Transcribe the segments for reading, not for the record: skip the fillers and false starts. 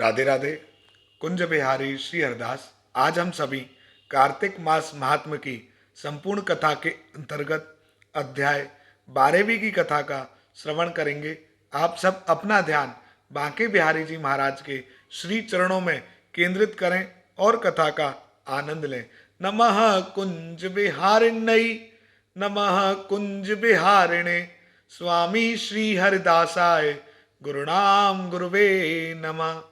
राधे राधे। कुंज बिहारी श्री हरदास। आज हम सभी कार्तिक मास महात्म की संपूर्ण कथा के अंतर्गत अध्याय 12वीं की कथा का श्रवण करेंगे। आप सब अपना ध्यान बांके बिहारी जी महाराज के श्री चरणों में केंद्रित करें और कथा का आनंद लें। नमः कुंज बिहारिण्यै, नमः कुंज बिहारिणे, स्वामी श्री हरिदासाय गुरुणाम गुरुवे नमः।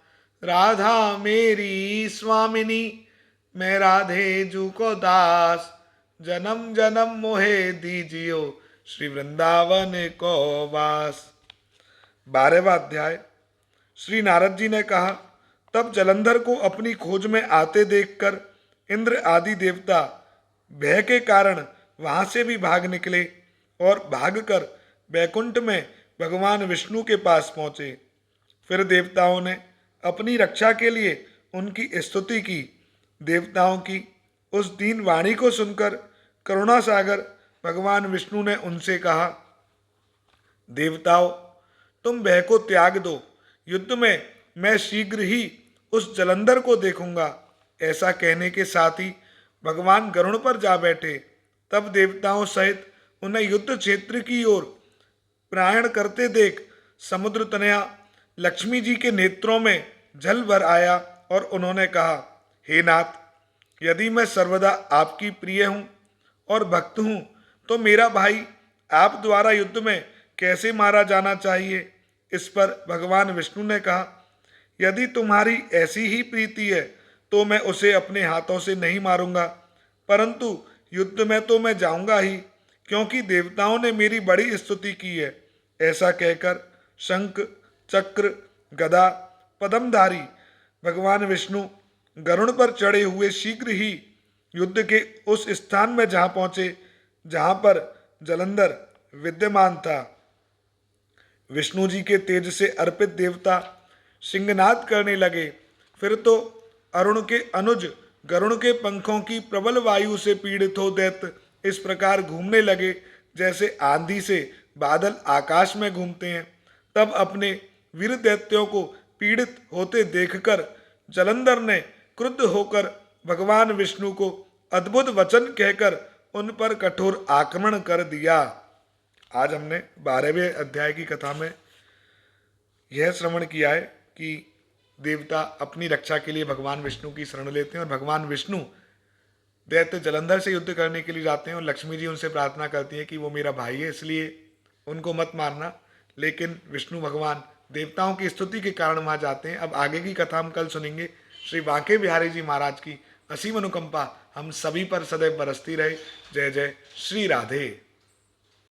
राधा मेरी स्वामिनी, मैं राधे जू को दास, जन्म जन्म मोहे दीजियो, श्री वृंदावन को वास। 12वां अध्याय। श्री नारद जी ने कहा, तब जलंधर को अपनी खोज में आते देखकर इंद्र आदि देवता भय के कारण वहां से भी भाग निकले और भागकर बैकुंठ में भगवान विष्णु के पास पहुंचे। फिर देवताओं ने अपनी रक्षा के लिए उनकी स्तुति की। देवताओं की उस दीन वाणी को सुनकर करुणा सागर भगवान विष्णु ने उनसे कहा, देवताओं, तुम भय को त्याग दो। युद्ध में मैं शीघ्र ही उस जलंधर को देखूंगा। ऐसा कहने के साथ ही भगवान गरुड़ पर जा बैठे। तब देवताओं सहित उन्हें युद्ध क्षेत्र की ओर प्रयाण करते देख समुद्र तनया लक्ष्मी जी के नेत्रों में जल भर आया और उन्होंने कहा, हे नाथ, यदि मैं सर्वदा आपकी प्रिय हूं और भक्त हूं तो मेरा भाई आप द्वारा युद्ध में कैसे मारा जाना चाहिए। इस पर भगवान विष्णु ने कहा, यदि तुम्हारी ऐसी ही प्रीति है तो मैं उसे अपने हाथों से नहीं मारूंगा, परंतु युद्ध में तो मैं जाऊंगा ही, क्योंकि देवताओं ने मेरी बड़ी स्तुति की है। ऐसा कहकर शंख चक्र गदा पद्मधारी भगवान विष्णु गरुड़ पर चढ़े हुए शीघ्र ही युद्ध के उस स्थान में जहां पहुंचे जहां पर जलंधर विद्यमान था। विष्णु जी के तेज से अर्पित देवता सिंहनाद करने लगे। फिर तो अरुण के अनुज गरुड़ के पंखों की प्रबल वायु से पीड़ित हो दैत्य इस प्रकार घूमने लगे जैसे आंधी से बादल आकाश में घूमते हैं। तब अपने वीर दैत्यों को पीड़ित होते देखकर जलंधर ने क्रुद्ध होकर भगवान विष्णु को अद्भुत वचन कहकर उन पर कठोर आक्रमण कर दिया। आज हमने 12वें अध्याय की कथा में यह श्रवण किया है कि देवता अपनी रक्षा के लिए भगवान विष्णु की शरण लेते हैं और भगवान विष्णु दैत्य जलंधर से युद्ध करने के लिए जाते हैं और लक्ष्मी जी उनसे प्रार्थना करती हैं कि वो मेरा भाई है, इसलिए उनको मत मारना। लेकिन विष्णु भगवान देवताओं की स्तुति के कारण वहां जाते हैं। अब आगे की कथा हम कल सुनेंगे। श्री बांके बिहारी जी महाराज की असीम अनुकंपा हम सभी पर सदैव बरसती रहे। जय जय श्री राधे।